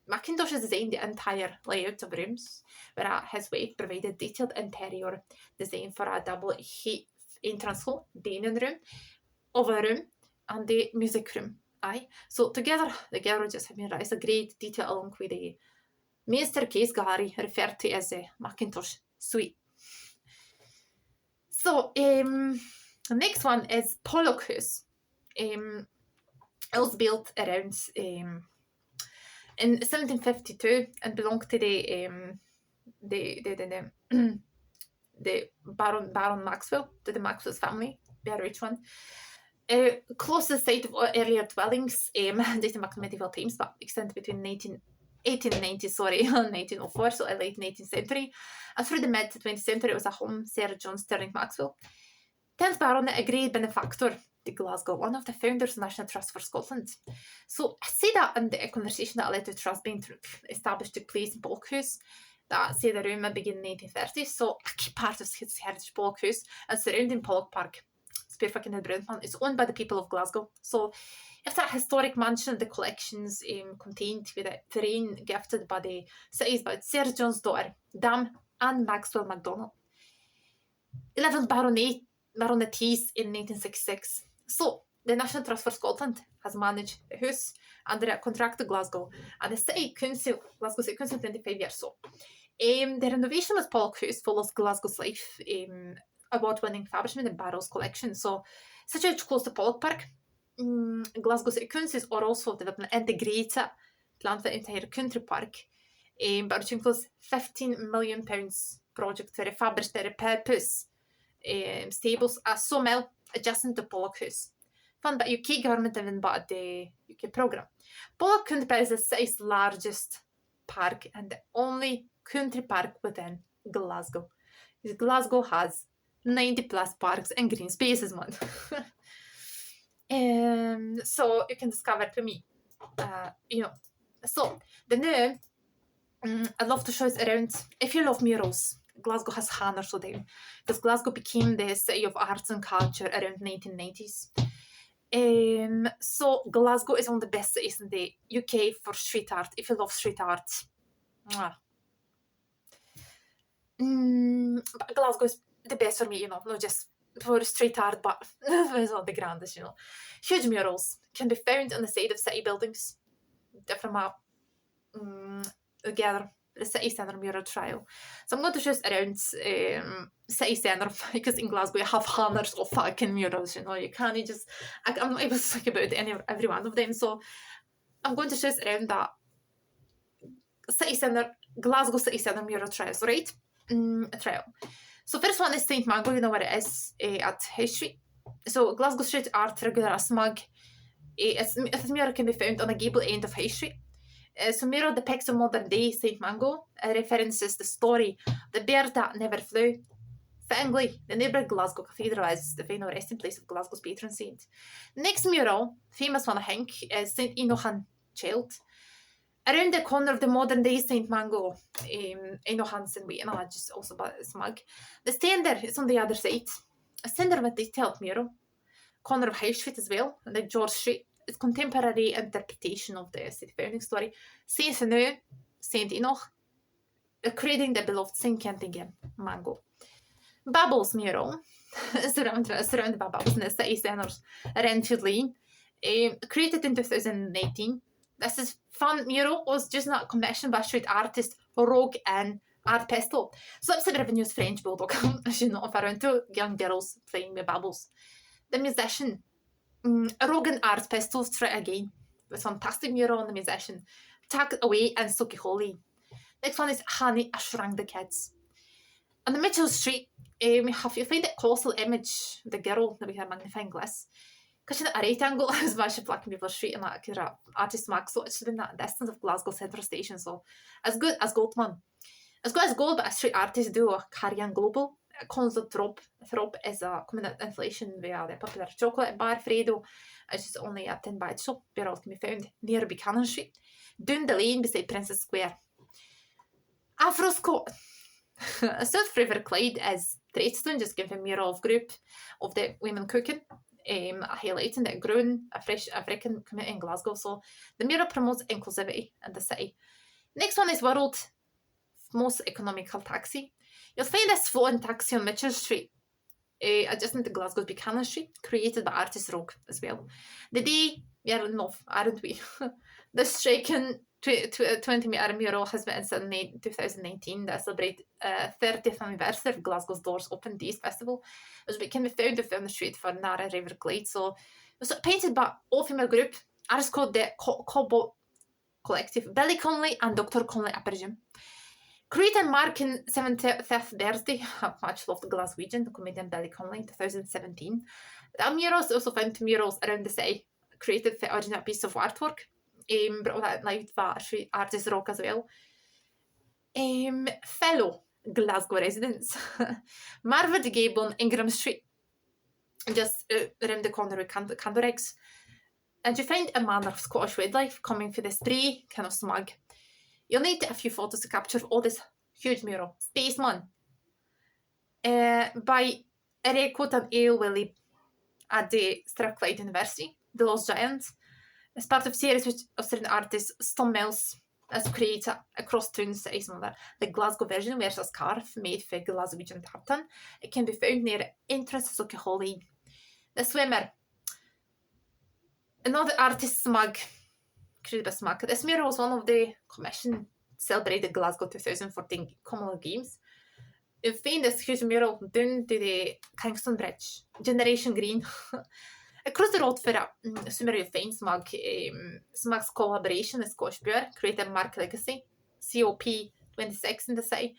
Macintosh designed the entire layout of rooms, where his wife provided detailed interior design for a double heat entrance hall, dining room, oval room, and the music room. So together, the garages have been raised a great detail along with the main staircase gallery, referred to as the Macintosh Suite. So, the next one is Pollock House. It was built around in 1752 and belonged to the Baron Maxwell, to the Maxwell's family, very rich one. Close to the site of earlier dwellings, dating back to medieval times, but extended between 1890, and 1904, so a late 19th century. And through the mid-20th century, it was a home Sir John Stirling Maxwell, 10th Baronet, a great benefactor to Glasgow, one of the founders of National Trust for Scotland. So I say that in the conversation that led to trust being established took place in Pollock House, that say the room began in the 1930s. So a key part of its heritage Pollock House and surrounding Pollock Park, Spearfuck and the Brownpan, is owned by the people of Glasgow. So it's a historic mansion, the collections contained with a terrain gifted by the cities by Sir John's daughter, Dame Anne Maxwell MacDonald. 11th Baronetcies in 1966. So the National Trust for Scotland has managed the house under a contract to Glasgow, and the Glasgow City Council 25 years so. The renovation of Pollock House follows Glasgow's life, award-winning establishment and Barrow's collection. So, situated close to Pollock Park, Glasgow City Council are also developing an integrated plan for the entire country park, but which includes £15 million project to refurbish the repurpose stables, a sawmill adjacent to Pollock House. van the UK government even bought the UK program. Bullock Country Park is the city's largest park and the only country park within Glasgow. Glasgow has 90 plus parks and green spaces, man. So you can discover to me, So the new, I'd love to show you around. If you love murals, Glasgow has hundreds of them because Glasgow became the city of arts and culture around 1990s. So Glasgow is one of the best cities in the UK for street art. If you love street art, but Glasgow is the best for me, not just for street art, but it's all the grandest, Huge murals can be found on the side of city buildings. From together the city centre mural trial. So I'm going to show around city centre because in Glasgow you have hundreds of fucking murals, you can't just, I'm not able to talk about every one of them, so I'm going to show around that city centre, Glasgow city centre mural trials, right? Trial. So first one is St. Mango, you know where it is, at High Street. So Glasgow Street Art Regular Smug. Its mural can be found on the gable end of High Street. So mural depicts a modern day St. Mango, references the story the bird that never flew. Fittingly, the neighbouring Glasgow Cathedral is the final resting place of Glasgow's patron saint. Next mural, famous one I think, is St. Enohan Child. Around the corner of the modern day St. Mango, Enohan's waiting, just also smug. The standard is on the other side. A cinder with detailed mural. Corner of High Street as well, and then George Street. It's contemporary interpretation of the city founding story. Saint Fanu, Saint Enoch, creating the beloved Saint Kentingham Mango. Bubbles mural is surrounded by bubbles in the city centres Renfield Lane. Created in 2018. This is fun mural, was just not commissioned by street artist Rogue and Art Pestle. So it's a bit of a news French bulldog, as you know, around two young girls playing with bubbles. The musician, Rogue and Art Pestle, try again. With fantastic mural on the musician. Tucked away and Suki Holy. Next one is Honey, I Shrunk the Kids. On the Mitchell Street, you find a colossal image of the girl that we have magnifying glass. Because she's at a right angle, as much as Black People Street and that artist mark, so it's within that distance of Glasgow Central Station. So as good as gold, man. As good as gold, but a street artist do a carry on global. A constant drop is a common inflation via the popular chocolate bar Fredo. It's just only a 10 bite shop. Barrels can be found near Buchanan Street, down the lane beside Princess Square. Afroscope. South River Clyde is Treadstone, just giving a mural of group of the women cooking. Highlighting the growing African community in Glasgow. So the mural promotes inclusivity in the city. Next one is World Most Economical Taxi. You'll find this floating taxi on Mitchell Street, adjacent to Glasgow's Buchanan Street, created by artist Rogue as well. The day we are in love, aren't we? The striking 20-metre mural has been installed in 2019 that celebrates 30th anniversary of Glasgow's Doors Open Days Festival. It can be found on the street for Nara River Glade. So it was painted by all-female group, artists called the Cobalt Collective, Billy Connolly and Dr. Connolly, I presume. Created Makin 75th birthday, much loved Glaswegian, the comedian Billy Connolly in 2017. The murals also found murals around the city, created the original piece of artwork. Brought that live by artist Rock as well. Fellow Glasgow residents, Marvin Gable on Ingram Street, just around the corner with Candorex. And you find a manner of Scottish wildlife coming for the spray, kind of smug. You'll need a few photos to capture all this huge mural. Spaceman by Eric and Ale Willie at the Strathclyde University, The Lost Giants. As part of series with Australian artist Stom Mills has created across town cities and that. The Glasgow version wears a scarf made for Glaswegian tartan. It can be found near the entrance to Sucky. The swimmer. Another artist Smug. Created by Smug. This mural was one of the commission celebrated Glasgow 2014 Commonwealth Games. You find this huge mural down to the Kingston Bridge. Generation Green. Across the road for a summer you find Smug. Smug's collaboration with Scottish Beer created Mark Legacy, COP26 in the city.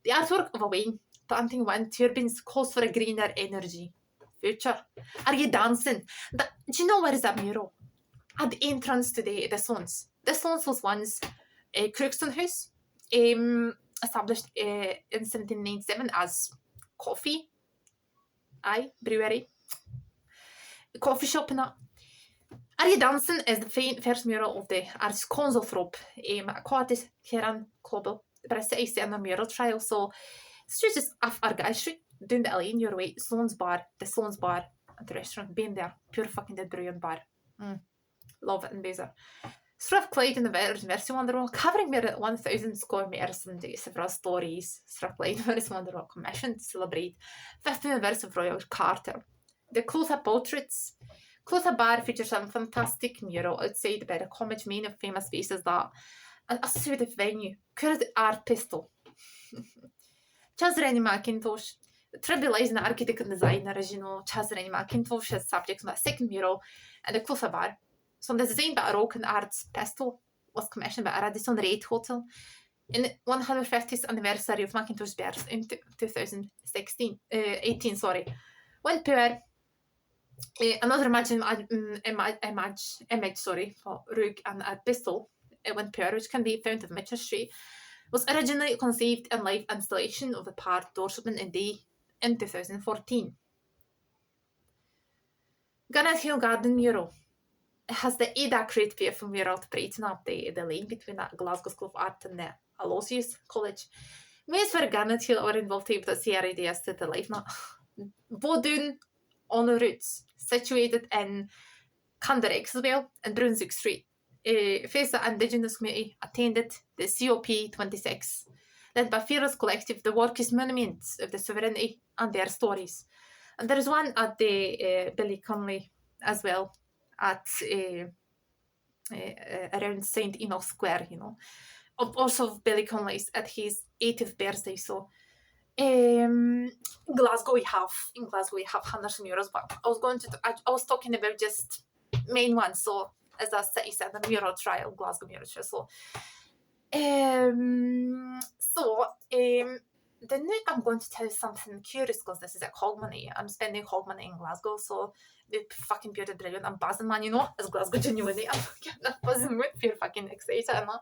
The artwork of a Wayne planting wind turbines calls for a greener energy. future. Are you dancing? Do you know where is that mural? At the entrance to the Swans. The Swans was once a Crookston House, established in 1797 as coffee, brewery, coffee shop and that. Are you dancing is the first mural of the artist Konsolthrop, Aquatis Kieran Klobel, but I say on the mural trial, so it's just off Argyle Street, down the alley in your way, Sloan's Bar, the Sloan's Bar, and the restaurant, been there, pure fucking dead brilliant bar. Love it and Baser. Sraf Clyde in the Versi Wonderwall, covering me at 1,000 square meters and several stories. Sraf Clyde Versi Wonderwall commissioned to celebrate 50th anniversary of Royal Carter. The Clotha Portraits. Clotha Bar features some fantastic mural outside by the Comage Main of famous faces that a suited venue. Current art pistol. Chazreni Macintosh. Tribulizing architect and designer, as you know, Chazreni Macintosh is subject to the second mural and the Clotha Bar. So the design by a Roken Arts pistol was commissioned by a Radisson Rate Hotel in the 150th anniversary of Macintosh's birth in 18. When poor, another image for Rug and a pistol, when poor, which can be found at Mitchell Street, was originally conceived in live installation of the part Dorshman in 2014. Garnet Hill Garden mural. It has the Ada Create view from mural to brighten up the lane between Glasgow School of Art and the Aloysius College. Most for Garnet Hill are involved with the CR ideas to the life now. Bodun on the routes, situated in Canderexville and Brunswick Street. Face the Indigenous community attended the COP26, led by Fearless Collective. The work is monuments of the sovereignty and their stories. And there is one at the Billy Connolly as well, at around St. Enoch Square, you know. Also Billy Connolly's at his 80th birthday, so in Glasgow we have hundreds of murals, but I was talking about just main ones, so as I said, the mural trial, Glasgow mural trial, so then I'm going to tell you something curious, because this is at Hogmanay. I'm spending Hogmanay in Glasgow, so the fucking beauty brilliant. I'm buzzing, man, you know, as Glasgow genuinely. I'm buzzing with pure fucking excited, you know.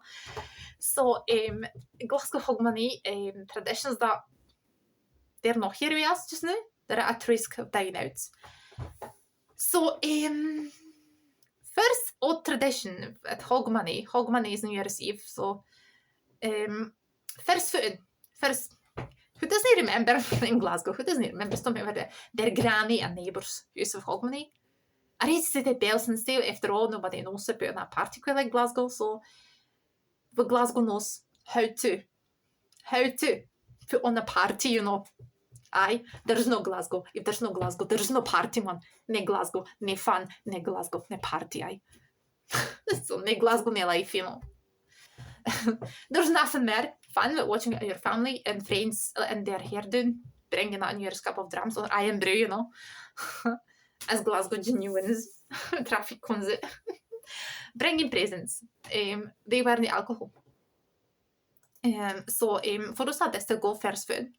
So Glasgow Hogmanay traditions that they're not here with us just now. They're at risk of dying out. So first old tradition at Hogmanay. Hogmanay is New Year's Eve, so first footing. First, who doesn't remember in Glasgow? Who doesn't remember something about their granny and neighbours' use of Hogmanay? I read the bells and still, after all, nobody knows about that particular like Glasgow, so but Glasgow knows how to put on a party, you know. There's no Glasgow. If there's no Glasgow, there's no party, man. Ne Glasgow, ne fun, ne Glasgow, ne party, So ne Glasgow, ne life, you know. There's nothing more fun with watching your family and friends and their hair doing, bringing out New Year's cup of drums or iron brew, you know. As Glasgow genuines, traffic comes out. Bringing presents. They were the alcohol. So for us, that's to go first food.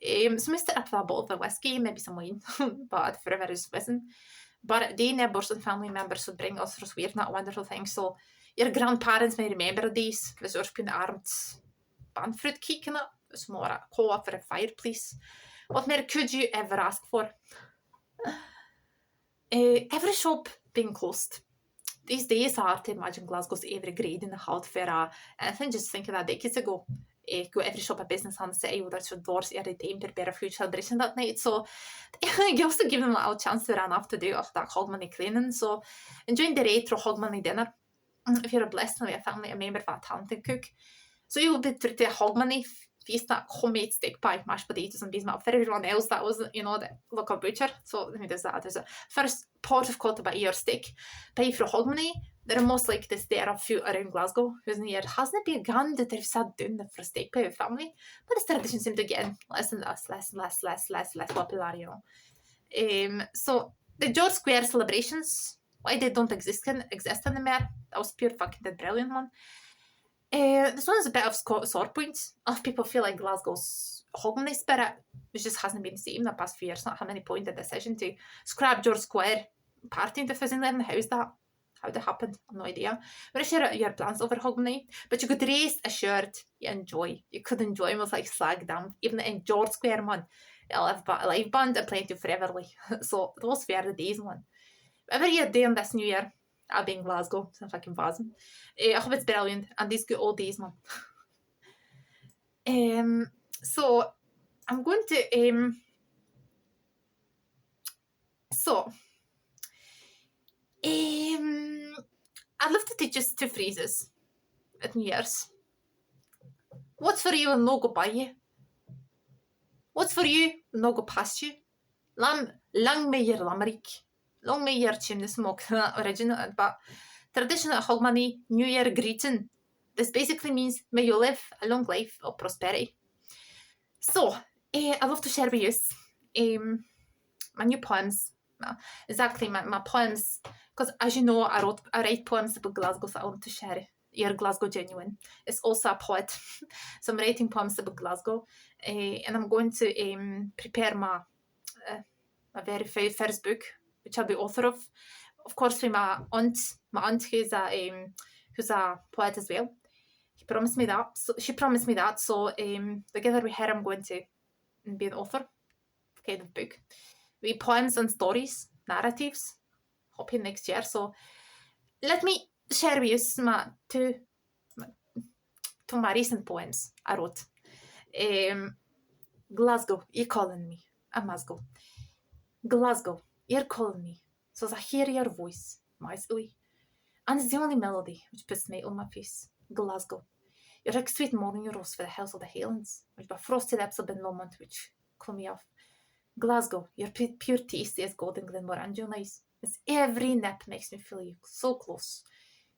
So Mr. up a bottle of whiskey, maybe some wine, but forever is whizzing. But the neighbours and family members would bring us for weird, not wonderful things. So your grandparents may remember these. Was Urspin armed banfruit cake in it. It was more a co-op for a fireplace. What more could you ever ask for? Every shop being closed. These days, I hard to imagine Glasgow's every grade in the halt for anything. Just thinking that decades ago, go every shop a business on the city with their doors every time to prepare a huge celebration that night. So you also give them a little chance to run after do of that Hogmanay cleaning. So enjoying the retro Hogmanay dinner. If you're blessed with a family member of a talented cook. So you will be treated a Hogmanay feast, that homemade steak pie, mashed potatoes and beans. For everyone else, that was, you know, the local butcher. So let me do that. There's a first pot of cut by ear steak pie for Hogmanay. There are most like this there a few around Glasgow who's near hasn't been gone that they've sat down for a steak pie with family. But this tradition seems to get less and less popular, you know. So the George Square celebrations, why they don't exist anymore, that was pure fucking brilliant one. This one is a bit of sore point. A lot of people feel like Glasgow's Hogmanay spirit just hasn't been the same the past few years. Not having any point the decision to scrap George Square party in 2011. How's that? How that happened? I've no idea. But I share your plans over Hogmanay. But you could rest assured you enjoy. You could enjoy most like slag down. Even in George Square, man. A live band and playing to foreverly. So those were the days, man. Every year doing this new year, I'll be in Glasgow. So fucking awesome. I hope it's brilliant. And these good old days, man. So I'm going to I'd love to teach us 2 phrases at New Year's. What's for you will no go by you? What's for you will no go past you? Lang may your lamerick. Long may your chimney smoke. Original, but traditional Hogmanay New Year greeting. This basically means may you live a long life of prosperity. So, I'd love to share with you my new poems. Exactly, my poems. Because as you know, I write poems about Glasgow, so I want to share your Glasgow genuine. It's also a poet, so I'm writing poems about Glasgow, and I'm going to prepare my very first book, which I'll be author of. Of course, with my aunt who's a poet as well. She promised me that. So together with her, I'm going to be an author, kind of book, with poems and stories, narratives. Hoping next year. So let me share with you my two recent poems I wrote. Glasgow, you're calling me. I must go. Glasgow, you're calling me. So as I hear your voice, miles away. And it's the only melody which puts me on my face. Glasgow, you're like sweet morning rose for the hills of the Highlands, which by frosty lips of Ben Lomond which cool me off. Glasgow, your pure tasty as golden Glenmore and your nice. It's every nip makes me feel you so close.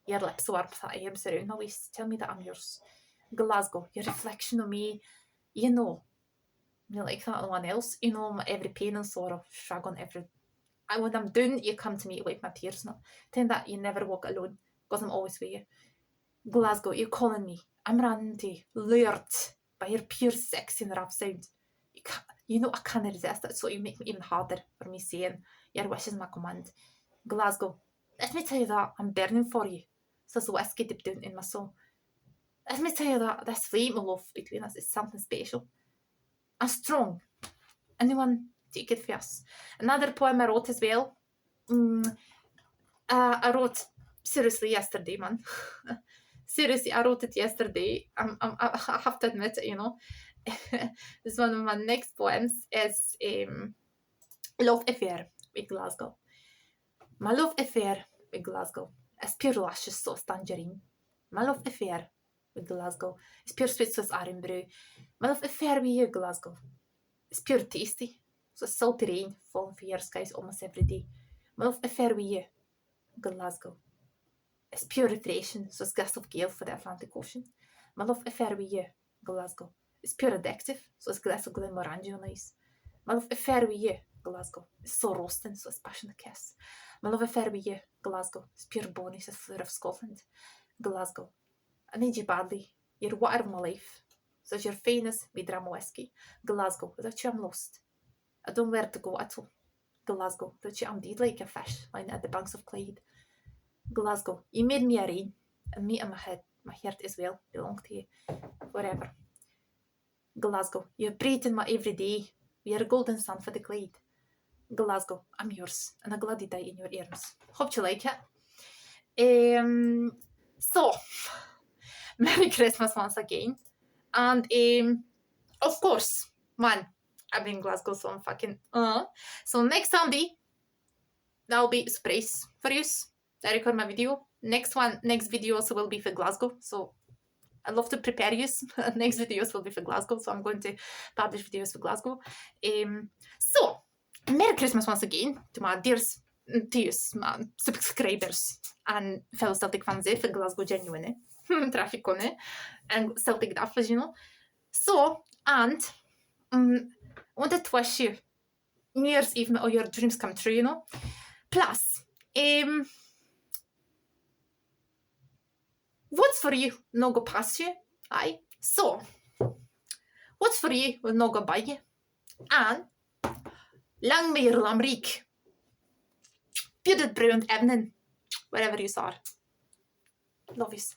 Your lips warm that arms around my waist. Tell me that I'm yours. Glasgow, your reflection of me. You know me like that no one else. You know my every pain and sorrow, shrug on every. And when I'm down, you come to me to wipe my tears. Not tell that you never walk alone, because I'm always with you. Glasgow, you're calling me. I'm running to you, lured by your pure sex and rap sound. You know I can't resist it, so you make me even harder for me saying your wish is my command. Glasgow, let me tell you that I'm burning for you, says the whiskey deep down in my soul. Let me tell you that this flame of love between us is something special and strong. Anyone take it first? Another poem I wrote as well. I wrote seriously yesterday, man. Seriously, I wrote it yesterday. I have to admit, you know. This is one of my next poems is Love Affair with Glasgow. My love affair with Glasgow is pure luscious sauce tangerine. My love affair with Glasgow is pure sweet sauce iron brew. My love affair with you, Glasgow, is pure tasty. So salty rain falling from your skies almost every day. My love affair with you, Glasgow, is pure refreshing. So it's gust of gale for the Atlantic Ocean. My love affair with you, Glasgow, is pure addictive. So it's glass of Glenmorangie on ice. My love affair with you, Glasgow, is so roasting. So it's passionate kiss. My love affair with you, Glasgow, is pure bonus as floor of Scotland. Glasgow, I need you badly. You're water of my life. So as your finest with dram whiskey. Glasgow, without you I'm lost. I don't know where to go at all. Glasgow, without you I'm dead like a fish lying at the banks of Clyde. Glasgow, you made me a rain, and me and my heart as well, belong to you forever. Glasgow, you breathe in my everyday. You're a golden sun for the Clyde. Glasgow, I'm yours, and I'm glad you die in your arms. Hope you like it. So, Merry Christmas once again. And, of course, man, I've been in Glasgow, so I'm fucking, So next Sunday, that'll be a surprise for you. I record my video. Next video also will be for Glasgow, so I'd love to prepare you. Next videos will be for Glasgow, so I'm going to publish videos for Glasgow. So, Merry Christmas once again to my dears, to you, my subscribers and fellow Celtic fans for Glasgow genuine, traffic on it, and Celtic duffers, you know. So, and I wanted to wish you New Year's Eve, all your dreams come true, you know. Plus, what's for you no go past you, aye? So, What's for you will not go by you. And lang meer lamrik. Bjudet brunt evnen, wherever you are. Love yous.